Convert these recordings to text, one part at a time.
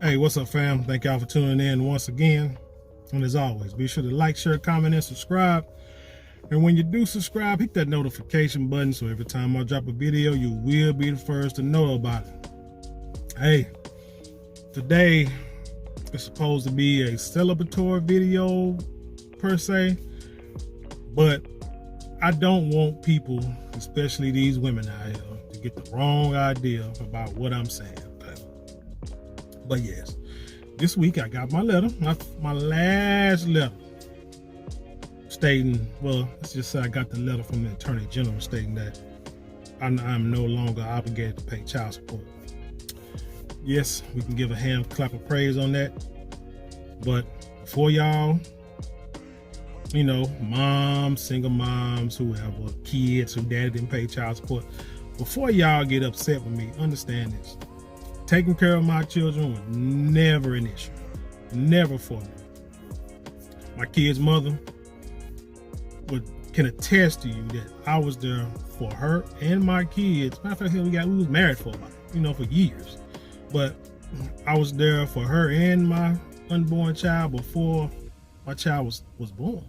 Hey, what's up, fam? Thank y'all for tuning in once again. And as always, be sure to like, share, comment, and subscribe. And when you do subscribe, hit that notification button so every time I drop a video, you will be the first to know about it. Hey, today is supposed to be a celebratory video per se, but I don't want people, especially these women out here, to get the wrong idea about what I'm saying. But yes, this week I got my letter, my last letter, stating, well, let's just say I got the letter from the Attorney General stating that I'm no longer obligated to pay child support. Yes, we can give a hand clap of praise on that. But for y'all, moms, single moms, whoever, kids who daddy didn't pay child support, before y'all get upset with me, understand this. Taking care of my children was never an issue. Never for me. My kid's mother can attest to you that I was there for her and my kids. Matter of fact, we was married for for years. But I was there for her and my unborn child before my child was born.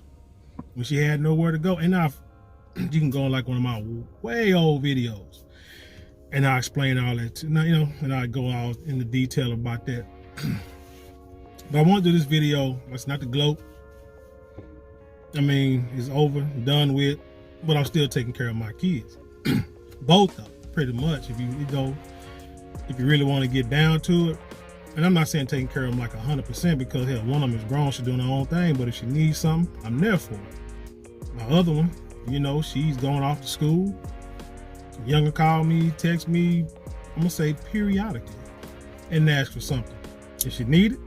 When she had nowhere to go. And you can go on like one of my way old videos. And I explain all that too. Now, and I go all into detail about that. But I want to do this video. It's not to gloat. I mean, it's over, done with, but I'm still taking care of my kids. Both of them, pretty much. If you really want to get down to it. And I'm not saying taking care of them like 100% because hell, one of them is grown, she's doing her own thing. But if she needs something, I'm there for her. My other one, she's going off to school. Younger call me, text me, I'm gonna say periodically, and ask for something. If she need it,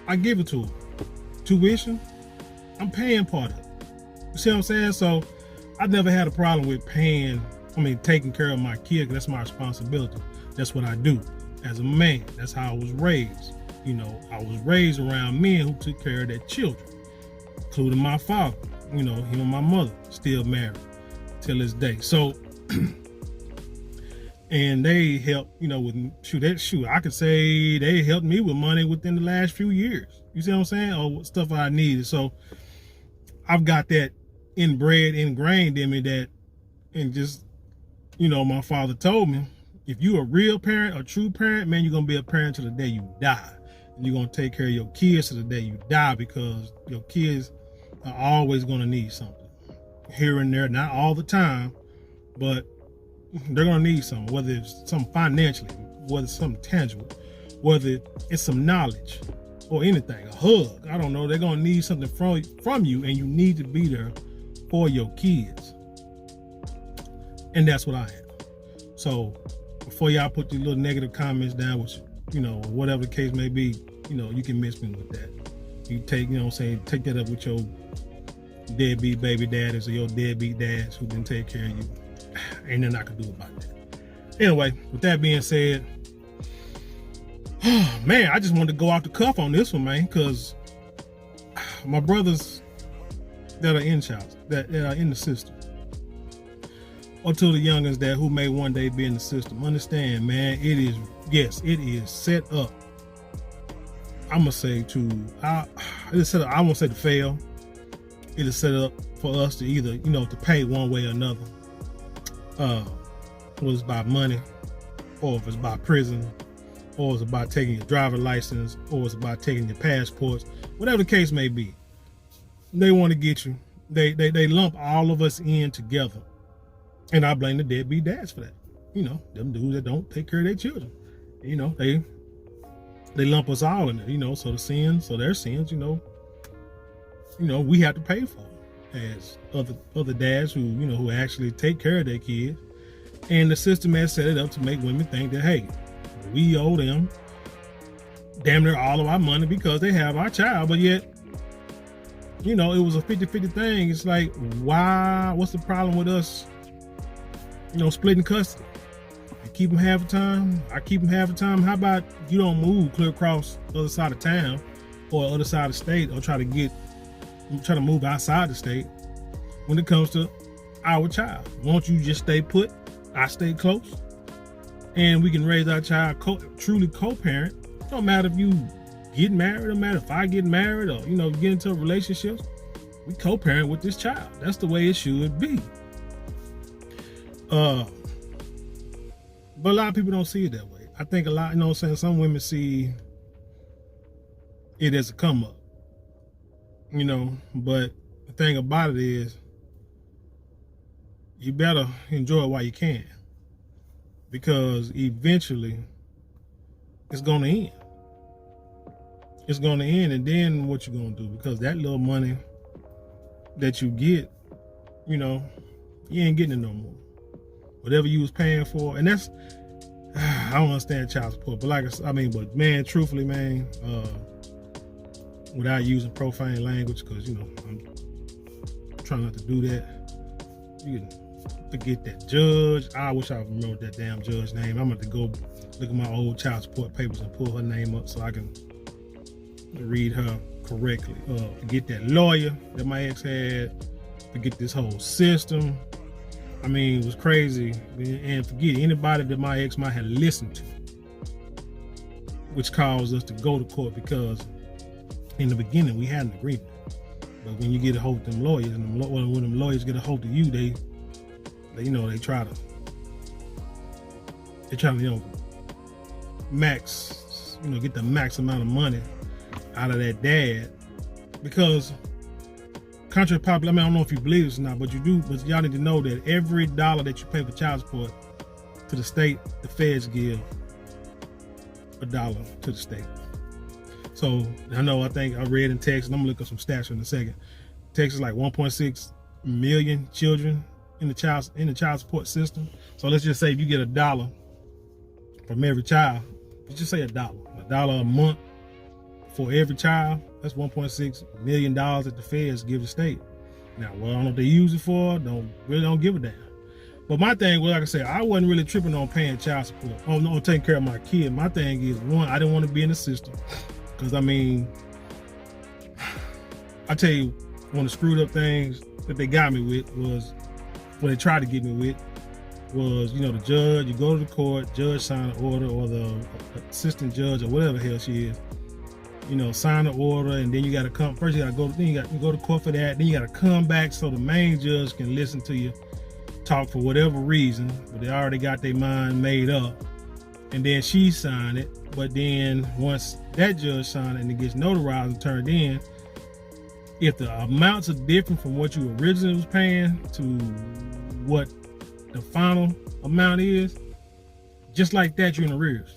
I give it to her. Tuition, I'm paying part of it. You see what I'm saying? So I've never had a problem with taking care of my kid. That's my responsibility. That's what I do as a man. That's how I was raised. I was raised around men who took care of their children, including my father. Him and my mother still married till this day. So. And they helped, I could say they helped me with money within the last few years. You see what I'm saying? Or stuff I needed. So I've got that ingrained in me that, and just, my father told me, if you a real parent, a true parent, man, you're going to be a parent till the day you die. And you're going to take care of your kids till the day you die because your kids are always going to need something here and there, not all the time, but they're going to need something, whether it's something financially, whether it's something tangible, whether it's some knowledge or anything, a hug. I don't know. They're going to need something from you, and you need to be there for your kids. And that's what I am. So before y'all put these little negative comments down, which, whatever the case may be, you can miss me with that. You take, take that up with your deadbeat baby daddies or your deadbeat dads who didn't take care of you. Ain't nothing I can do about that. Anyway, with that being said, man, I just wanted to go off the cuff on this one, man, because my brothers that are in that are in the system, or to the youngins that who may one day be in the system, understand, man, it is set up. I'm gonna say I won't say to fail. It is set up for us to either, to pay one way or another. Whether it's by money, or if it's by prison, or it's about taking your driver's license, or it's about taking your passports, whatever the case may be. They want to get you. They lump all of us in together. And I blame the deadbeat dads for that. Them dudes that don't take care of their children. They lump us all in there, so their sins, we have to pay for it. As other dads who actually take care of their kids. And the system has set it up to make women think that, hey, we owe them damn near all of our money because they have our child. But yet, it was a 50-50 thing. It's like, what's the problem with us, splitting custody? You keep them half the time, I keep them half the time. How about you don't move clear across the other side of town or other side of the state, or try to move outside the state when it comes to our child? Won't you just stay put? I stay close, and we can raise our child truly co-parent Don't matter if you get married, don't matter if I get married or, get into a relationship. We co-parent with this child. That's the way it should be. But a lot of people don't see it that way. I think a lot, some women see it as a come up. But the thing about it is, you better enjoy it while you can, because eventually it's gonna end. It's gonna end, and then what you gonna do? Because that little money that you get, you ain't getting it no more. Whatever you was paying for, and that's, I don't understand child support, but but man, truthfully, man, without using profane language, because I'm trying not to do that. You can forget that judge. I wish I remembered that damn judge name. I'm going to go look at my old child support papers and pull her name up so I can read her correctly. Forget that lawyer that my ex had. Forget this whole system. I mean, it was crazy. And forget anybody that my ex might have listened to, which caused us to go to court, because in the beginning we had an agreement. But when you get a hold of them lawyers, and when them lawyers get a hold of you, they try to max, get the max amount of money out of that dad. Because contrary to popular, I don't know if you believe this or not, but you do. But y'all need to know that every dollar that you pay for child support to the state, the feds give $1 to the state. So I think I read in Texas, and I'm gonna look up some stats in a second. Texas, like 1.6 million children in the child support system. So let's just say if you get $1 from every child, let's just say $1 a month for every child. That's $1.6 million that the feds give the state. Now, I don't know what they use it for. Don't give a damn. But my thing was, like I said, I wasn't really tripping on paying child support, on taking care of my kid. My thing is, one, I didn't want to be in the system. Because, I tell you, one of the screwed up things that they got me with was, when they tried to get me with, was, the judge, you go to the court, judge sign an order, or the assistant judge, or whatever the hell she is, sign the order, and then you got to come, first you got to go, then you got to go to court for that, then you got to come back so the main judge can listen to you talk for whatever reason, but they already got their mind made up, and then she signed it. But then once that judge signed it and it gets notarized and turned in, if the amounts are different from what you originally was paying to what the final amount is, just like that, you're in arrears.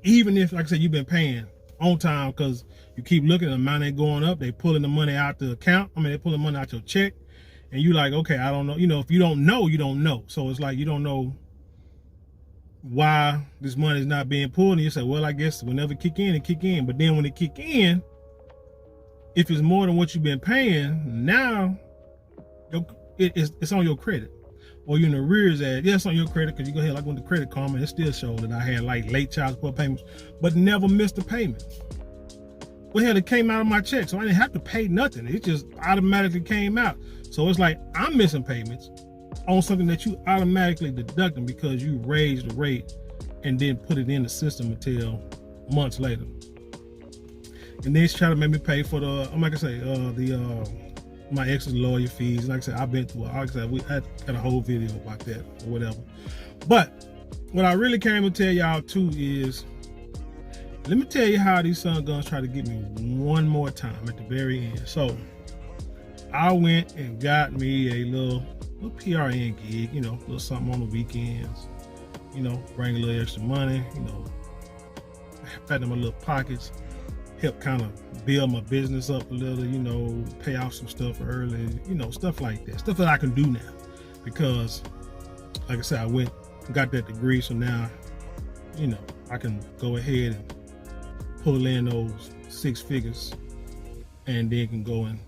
Even if, like I said, you've been paying on time, because you keep looking at the amount ain't going up, they pulling the money out the account. They pulling money out your check, and you like, okay, I don't know. If you don't know, you don't know. So it's like you don't know why this money is not being pulled, and you say, well, I guess whenever it kick in, it kick in. But then when it kick in, if it's more than what you've been paying, now it's on your credit, or you're in arrears at, it's on your credit, because you go ahead, like with the Credit Karma, it still showed that I had like late child support payments, but never missed a payment. Well, hell, it came out of my check, so I didn't have to pay nothing. It just automatically came out. So it's like I'm missing payments on something that you automatically deducting because you raised the rate and then put it in the system until months later. And then she tried to make me pay for my ex's lawyer fees. And like I said, I've been through it. Like I said, we had a whole video about that or whatever. But what I really came to tell y'all too is, let me tell you how these son guns try to get me one more time at the very end. So I went and got me a little PRN gig, little something on the weekends, bring a little extra money, fatten my little pockets, help kind of build my business up a little, pay off some stuff early, stuff like that, stuff that I can do now, because like I said, I went and got that degree, so now, I can go ahead and pull in those 6 figures, and then can go and,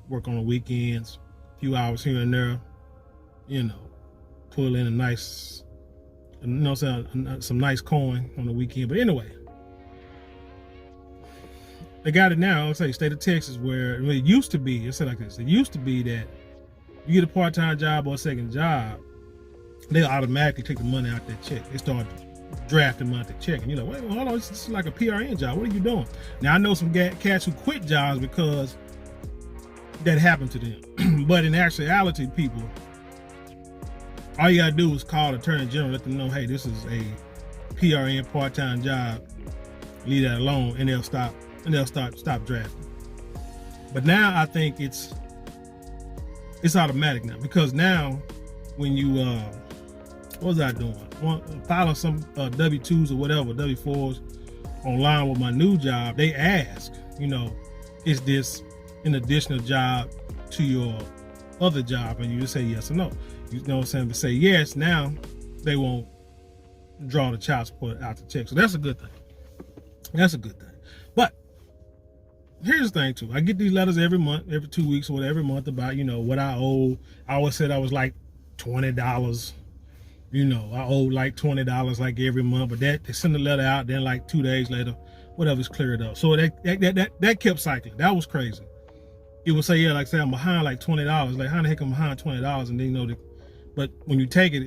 work on the weekends, a few hours here and there, pull in a nice, some nice coin on the weekend. But anyway, they got it now. I'll say state of Texas, where it used to be, it's like this. It used to be that you get a part-time job or a second job, they'll automatically take the money out that check. They start drafting monthly check. And you're like, wait, hold on, this is like a PRN job. What are you doing? Now I know some cats who quit jobs because that happened to them. But in actuality, people, all you gotta do is call the Attorney General, let them know, hey, this is a PRN part-time job. Leave that alone, and they'll stop drafting. But now I think it's automatic now, because now when you what was I doing? Filing some W-2s or whatever, W-4s online with my new job, they ask, you know, is this an additional job to your other job? And you just say yes or no. You know what I'm saying? If you say yes, now they won't draw the child support out the check. So that's a good thing. That's a good thing. But here's the thing too. I get these letters every month, every 2 weeks or whatever, every month about, you know, what I owe. I always said I was like $20. You know, I owe like $20 like every month, but they send the letter out, then like 2 days later, whatever's cleared up. So that kept cycling. That was crazy. It would say, yeah, like say I'm behind like $20. Like, how the heck I'm behind $20? And then, you know, but when you take it,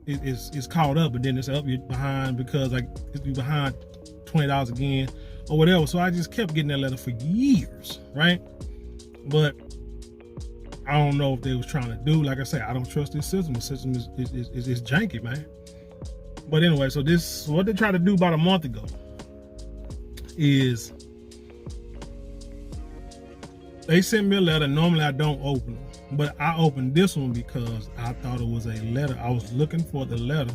it's caught up, but then it's up, you're behind because like you're behind $20 again or whatever. So I just kept getting that letter for years, right? But I don't know if they was trying to do, like I say, I don't trust this system. The system is janky, man. But anyway, so what they tried to do about a month ago is they sent me a letter. Normally I don't open them, but I opened this one because I thought it was a letter. I was looking for the letter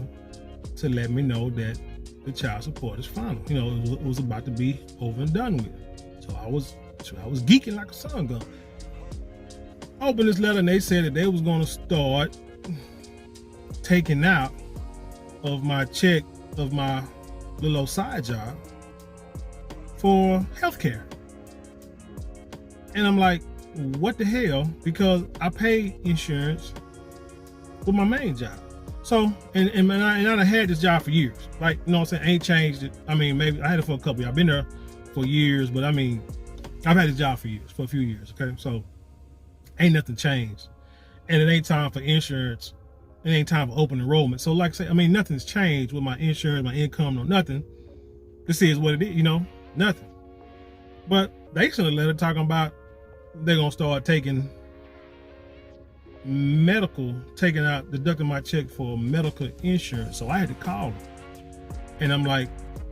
to let me know that the child support is final. You know, it was about to be over and done with. So I was geeking like a sun gun. I opened this letter and they said that they was going to start taking out of my check of my little old side job for healthcare. And I'm like, what the hell? Because I pay insurance with my main job. So, and I had this job for years. Like, you know what I'm saying? I ain't changed it. I mean, maybe I had it for a couple years. I've been there for years, but I mean, I've had this job for years, for a few years, okay? So, ain't nothing changed. And it ain't time for insurance. It ain't time for open enrollment. So, like I say, I mean, nothing's changed with my insurance, my income, no nothing. This is what it is, you know, nothing. But they sent a letter talking about they're going to start taking deducting my check for medical insurance. So I had to call them. And I'm like,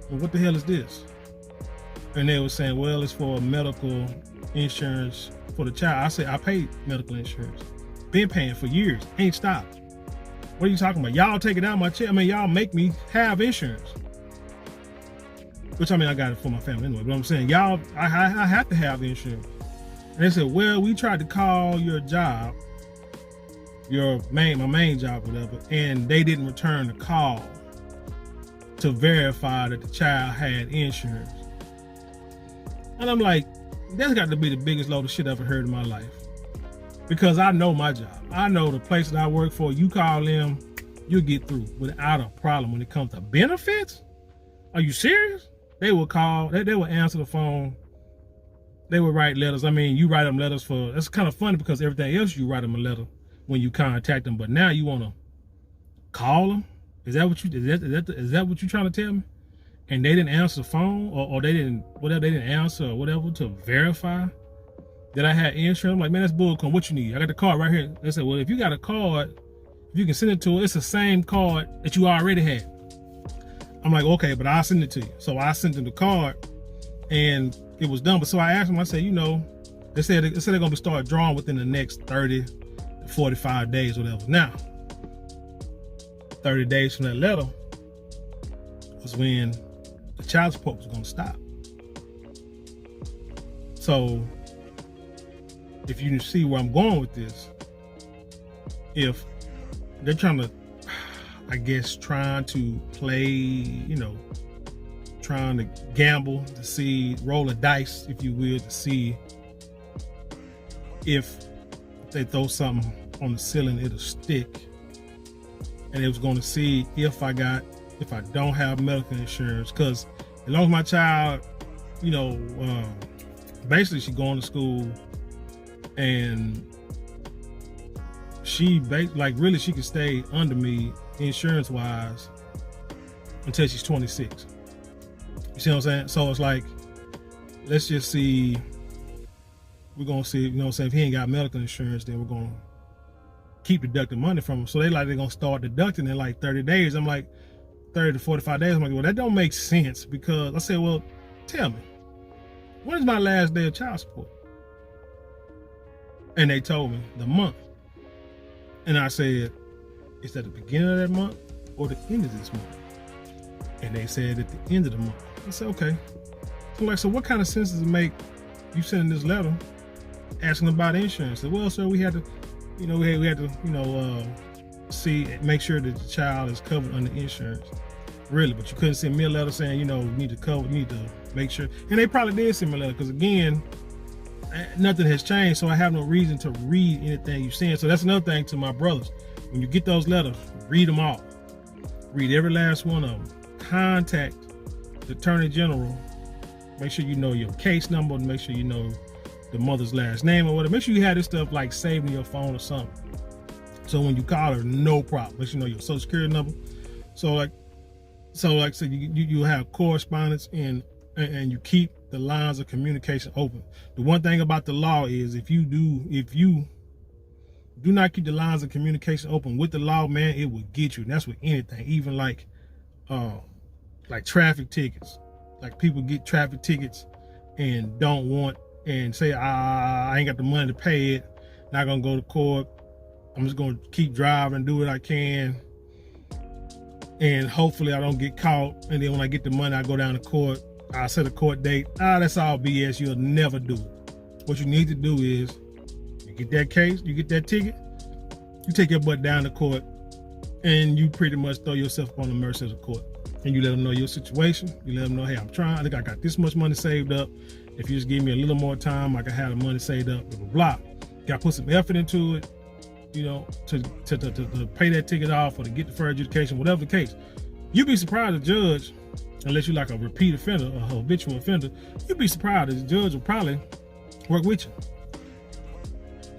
well, what the hell is this? And they were saying, well, it's for medical insurance for the child. I said, I paid medical insurance. Been paying for years. Ain't stopped. What are you talking about? Y'all take it out of my check. I mean, y'all make me have insurance. Which, I mean, I got it for my family anyway. But I'm saying, y'all, I have to have insurance. And they said, well, we tried to call your job, my main job, whatever, and they didn't return the call to verify that the child had insurance. And I'm like, that's got to be the biggest load of shit I've ever heard in my life. Because I know my job. I know the place that I work for, you call them, you'll get through without a problem. When it comes to benefits, are you serious? They will call, they will answer the phone. They would write letters. I mean, you write them letters for, it's kind of funny because everything else you write them a letter when you contact them, but now you want to call them? Is that what you're trying to tell me? And they didn't answer the phone, or they didn't answer or whatever to verify that I had insurance. I'm like, man, that's bullcrap. What you need? I got the card right here. They said, well, if you got a card, if you can send it to her, it's the same card that you already had. I'm like, okay, but I'll send it to you. So I sent them the card and it was done. But so I asked them, I said, you know, they said they're going to start drawing within the next 30 to 45 days, whatever. Now, 30 days from that letter was when the child support was going to stop. So if you see where I'm going with this, if they're trying to, I guess, trying to play, you know, trying to gamble to see, roll a dice, if you will, to see if they throw something on the ceiling, it'll stick. And it was going to see if I don't have medical insurance, because as long as my child, you know, basically she's going to school and she really she could stay under me insurance wise until she's 26. You see what I'm saying? So it's like, let's just see. We're gonna see, you know what I'm saying? If he ain't got medical insurance, then we're gonna keep deducting money from him. So they're gonna start deducting in like 30 days. I'm like, 30 to 45 days. I'm like, well, that don't make sense, because I said, well, tell me, when is my last day of child support? And they told me the month. And I said, it's at the beginning of that month or the end of this month? And they said at the end of the month. I said, okay. So like, so what kind of sense does it make you sending this letter asking about insurance? I said, well, sir, we had to, you know, we had to, you know, make sure that the child is covered under insurance. Really, but you couldn't send me a letter saying, you know, you need to make sure. And they probably did send me a letter, because again, nothing has changed, so I have no reason to read anything you're saying. So that's another thing to my brothers. When you get those letters, read them all. Read every last one of them. Contact the Attorney General. Make sure you know your case number, and make sure you know the mother's last name or whatever. Make sure you have this stuff like saved in your phone or something. So when you call her, no problem. Make sure you know your social security number. So like I said, you have correspondence, and you keep the lines of communication open. The one thing about the law is, if you do not keep the lines of communication open with the law, man, it will get you. And that's with anything, even like traffic tickets. Like, people get traffic tickets and don't want, and say, I ain't got the money to pay it, not gonna go to court, I'm just gonna keep driving, do what I can, and hopefully I don't get caught. And then when I get the money, I go down to court, I set a court date. That's all BS. You'll never do it. What you need to do is, you get that case, you get that ticket, you take your butt down to court, and you pretty much throw yourself upon the mercy of the court. And you let them know your situation. You let them know, hey, I'm trying. I think I got this much money saved up. If you just give me a little more time, I can have the money saved up, blah, blah, blah. You got to put some effort into it, you know, to pay that ticket off, or to get deferred adjudication, whatever the case. You'd be surprised, the judge, unless you're like a repeat offender, a habitual offender, you'd be surprised the judge will probably work with you.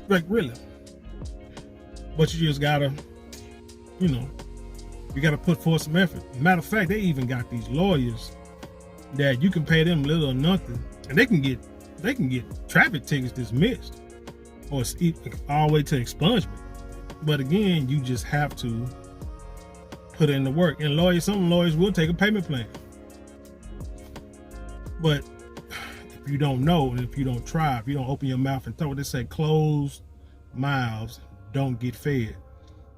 Like, really. But you just gotta, you know, you gotta put forth some effort. Matter of fact, they even got these lawyers that you can pay them little or nothing, and they can get traffic tickets dismissed, or all the way to expungement. But again, you just have to put in the work. And some lawyers will take a payment plan. But if you don't know, and if you don't try, if you don't open your mouth and throw it, they say closed mouths don't get fed.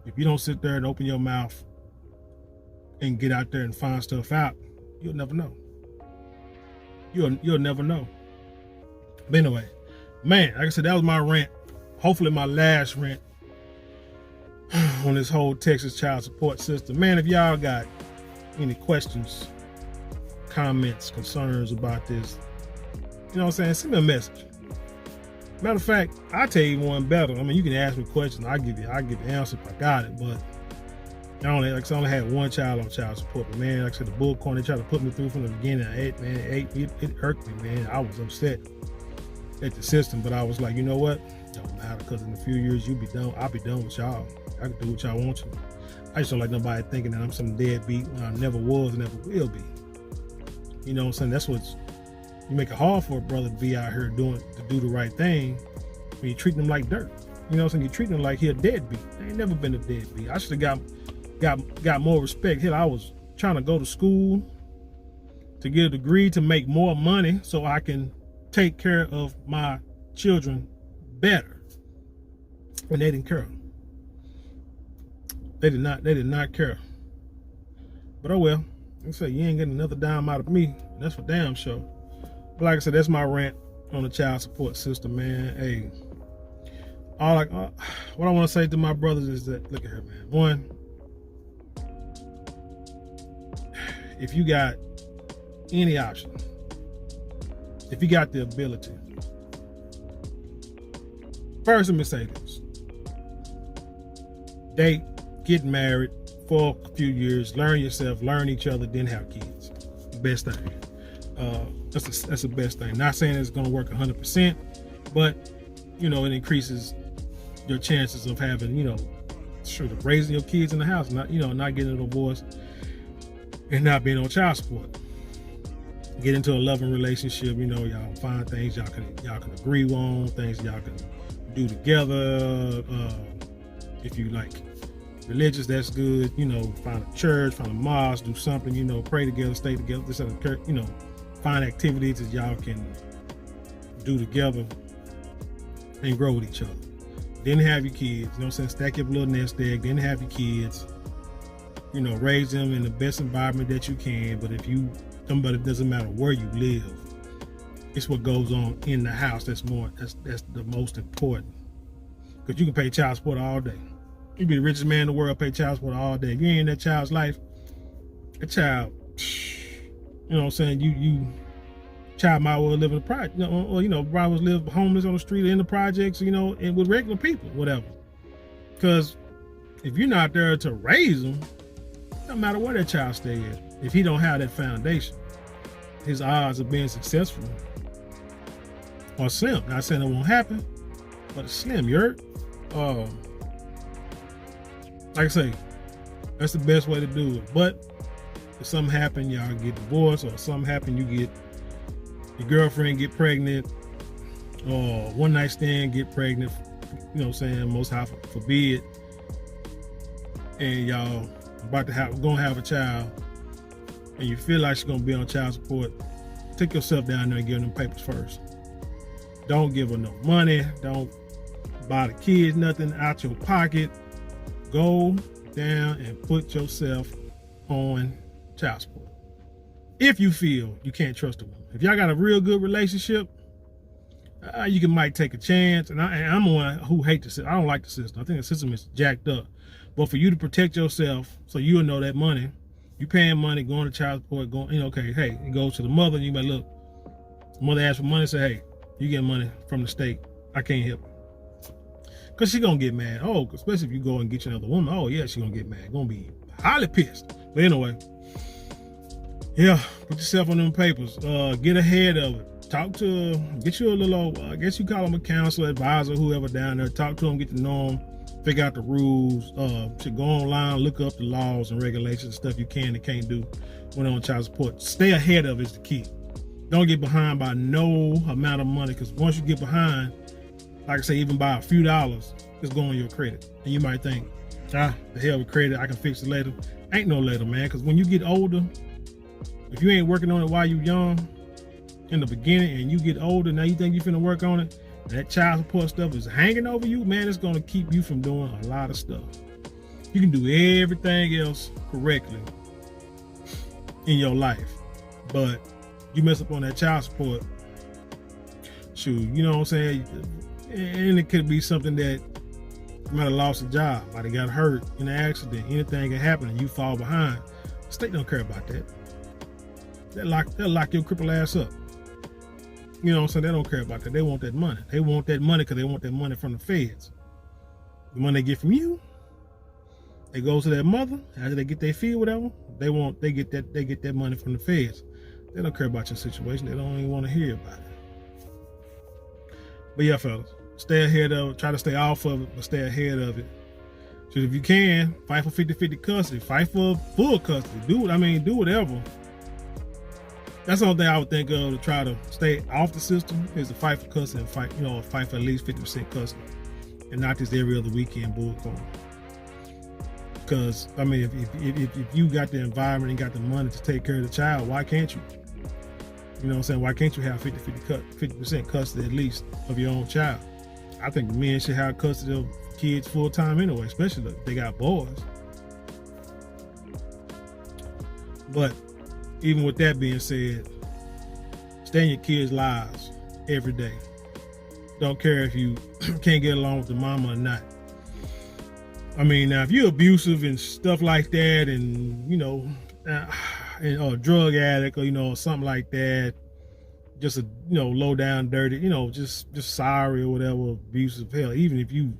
If you don't sit there and open your mouth and get out there and find stuff out, you'll never know. You'll never know. But anyway, man, like I said, that was my rant. Hopefully my last rant on this whole Texas child support system. Man, if y'all got any questions, comments, concerns about this, you know what I'm saying, send me a message. Matter of fact, I'll tell you one better. I mean, you can ask me questions, I'll give you the answer if I got it. But I only had one child on child support. But man, like I said, the bullcorn they tried to put me through from the beginning, it irked me, man. I was upset at the system, but I was like, you know what? Don't matter, because in a few years you'll be done. I'll be done with y'all. I can do what y'all want to. I just don't like nobody thinking that I'm some deadbeat when I never was and never will be. You know what I'm saying? That's what's, you make it hard for a brother to be out here to do the right thing when you treat them like dirt. You know what I'm saying? You treat them like he a deadbeat. I ain't never been a deadbeat. I should have got more respect. Hell, I was trying to go to school to get a degree to make more money so I can take care of my children better. And they didn't care. They did not care. But oh well. Like I said, you ain't getting another dime out of me. That's for damn sure. But like I said, that's my rant on the child support system, man. Hey, what I want to say to my brothers is that, look at here, man. One, if you got any option, if you got the ability, first let me say this: date, get married for a few years, learn yourself, learn each other, then have kids. Best thing. That's the best thing. Not saying it's going to work 100%, but you know, it increases your chances of having, you know, raising your kids in the house, not getting a divorce. and not being on child support. Get into a loving relationship, y'all find things y'all can agree on, things y'all can do together. If you like religious, that's good. Find a church, find a mosque, do something, pray together, stay together, find activities that y'all can do together and grow with each other. Then have your kids, stack your little nest egg, then have your kids, raise them in the best environment that you can. But but it doesn't matter where you live. It's what goes on in the house that's the most important. Because you can pay child support all day. You be the richest man in the world, pay child support all day. If you ain't in that child's life, a child, you child might well live in the project, or probably live homeless on the street or in the projects, and with regular people, whatever. Because if you're not there to raise them, no matter where that child stay at, if he don't have that foundation, his odds of being successful are slim. Not saying it won't happen, but it's slim. You heard? Like I say, that's the best way to do it. But if something happen, y'all get divorced, or something happen, your girlfriend get pregnant, or one night stand get pregnant, most high forbid, and y'all gonna have a child, and you feel like she's gonna be on child support, take yourself down there and give them papers first. Don't give her no money. Don't buy the kids nothing out your pocket. Go down and put yourself on child support. If you feel you can't trust a woman. If y'all got a real good relationship, you might take a chance. And I'm the one who hate the system. I don't like the system. I think the system is jacked up. But for you to protect yourself, so you'll know that money, you paying money, going to child support, it goes to the mother, and you might look, the mother asks for money, say, hey, you get money from the state, I can't help you. Because she's going to get mad. Oh, especially if you go and get you another woman. Oh, yeah, she's going to get mad. Going to be highly pissed. But anyway, yeah, put yourself on them papers. Get ahead of it. Get you a little, I guess you call them a counselor, advisor, whoever down there. Talk to them, get to know them, figure out the rules. Should go online, look up the laws and regulations, stuff you can and can't do when on child support. Stay ahead of it is the key. Don't get behind by no amount of money, because once you get behind, like I say, even by a few dollars, it's going on your credit. And you might think, the hell with credit, I can fix it later. Ain't no later, man, because when you get older, if you ain't working on it while you young in the beginning, and you get older, now you think you finna work on it, that child support stuff is hanging over you, man, it's gonna keep you from doing a lot of stuff. You can do everything else correctly in your life, but you mess up on that child support, shoot, you know what I'm saying? And it could be something that you might have lost a job, might have got hurt in an accident, anything can happen and you fall behind. The state don't care about that. They'll lock your crippled ass up. You know what I'm saying? They don't care about that. They want that money. They want that money because they want that money from the feds. The money they get from you, it goes to their mother. After they get their fee or whatever, they get that money from the feds. They don't care about your situation. They don't even want to hear about it. But yeah, fellas, stay ahead of it. Try to stay off of it, but stay ahead of it. So if you can, fight for 50-50 custody. Fight for full custody. Do whatever. That's the only thing I would think of to try to stay off the system, is to fight for custody and fight for at least 50% custody, and not just every other weekend bullcrap. Because if you got the environment and got the money to take care of the child, why can't you? You know what I'm saying? Why can't you have 50% custody at least of your own child? I think men should have custody of kids full time anyway, especially if they got boys. But even with that being said, stay in your kids' lives every day. Don't care if you can't get along with the mama or not. Now if you're abusive and stuff like that, and or a drug addict, or something like that, just a low down dirty, just sorry or whatever, abusive, hell, even if you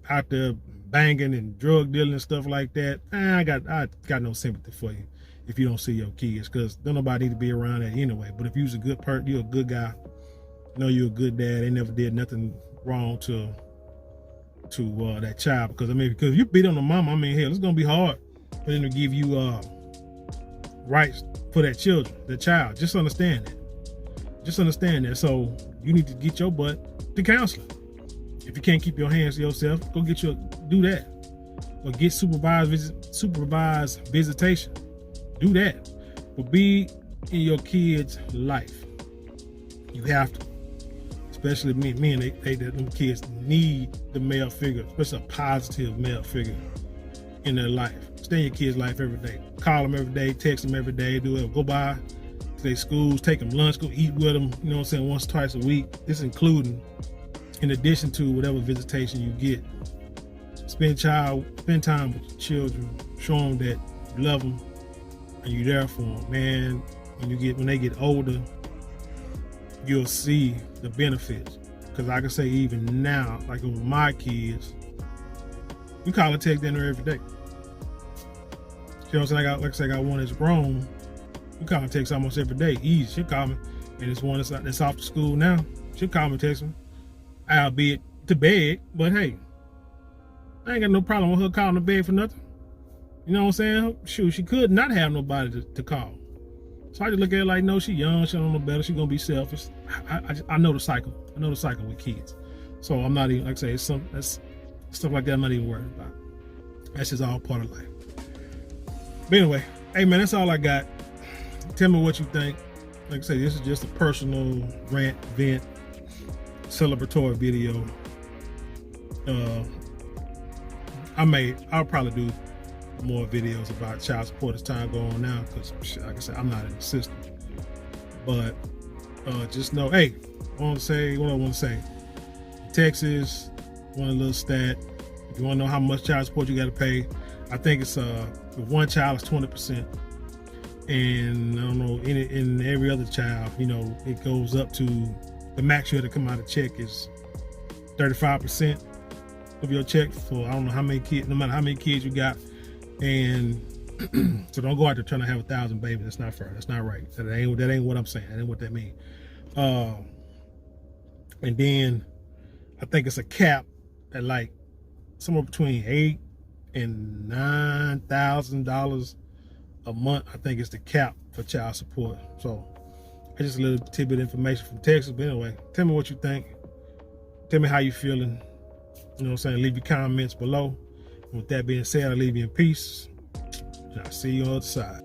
out there banging and drug dealing and stuff like that, I got no sympathy for you if you don't see your kids, because don't nobody need to be around that anyway. But if you're a good person, you're a good guy, you're a good dad, they never did nothing wrong to that child, because if you beat on the mama, hell, it's gonna be hard for them to give you rights for that child. Just understand that. Just understand that. So you need to get your butt to counseling. If you can't keep your hands to yourself, go do that. Or get supervised visitation. Do that. But be in your kid's life. You have to. Especially men, them kids need the male figure, especially a positive male figure in their life. Stay in your kid's life every day. Call them every day, text them every day, do it. Go by to their schools, take them lunch, go eat with them, you know what I'm saying, once, twice a week. This including, in addition to whatever visitation you get. Spend time with your children. Show them that you love them and you're there for them. Man, when they get older, you'll see the benefits. Because I can say even now, like with my kids, we call and text dinner every day. You know what I'm saying? I got one that's grown. We call and text almost every day. Easy. She'll call me. And it's one that's off to school now. She'll call me and text me. Albeit to bed, but hey, I ain't got no problem with her calling to bed for nothing. You know what I'm saying? Shoot, she could not have nobody to call. So I just look at her like, no, she young, she don't know better, she gonna be selfish. I know the cycle. I know the cycle with kids. So I'm not even, like I say, that's stuff like that I'm not even worried about. That's just all part of life. But anyway, hey man, that's all I got. Tell me what you think. Like I say, this is just a personal rant, vent, celebratory video. I'll probably do more videos about child support as time go on now, because like I said, I'm not in the system. But just know, hey, I want to say what I want to say. Texas, one little stat. If you want to know how much child support you got to pay, I think it's with one child is 20%, and I don't know, in every other child, you know, it goes up to the max you have to come out of check is 35% of your check for I don't know how many kids, no matter how many kids you got. And so don't go out there trying to have 1,000 babies. That's not fair. That's not right. That ain't what I'm saying. That ain't what that means. And then I think it's a cap at like somewhere between $8,000 and $9,000 a month. I think it's the cap for child support. So it's just a little tidbit information from Texas. But anyway, tell me what you think. Tell me how you feeling. You know what I'm saying? Leave your comments below. With that being said, I leave you in peace. And I'll see you on the other side.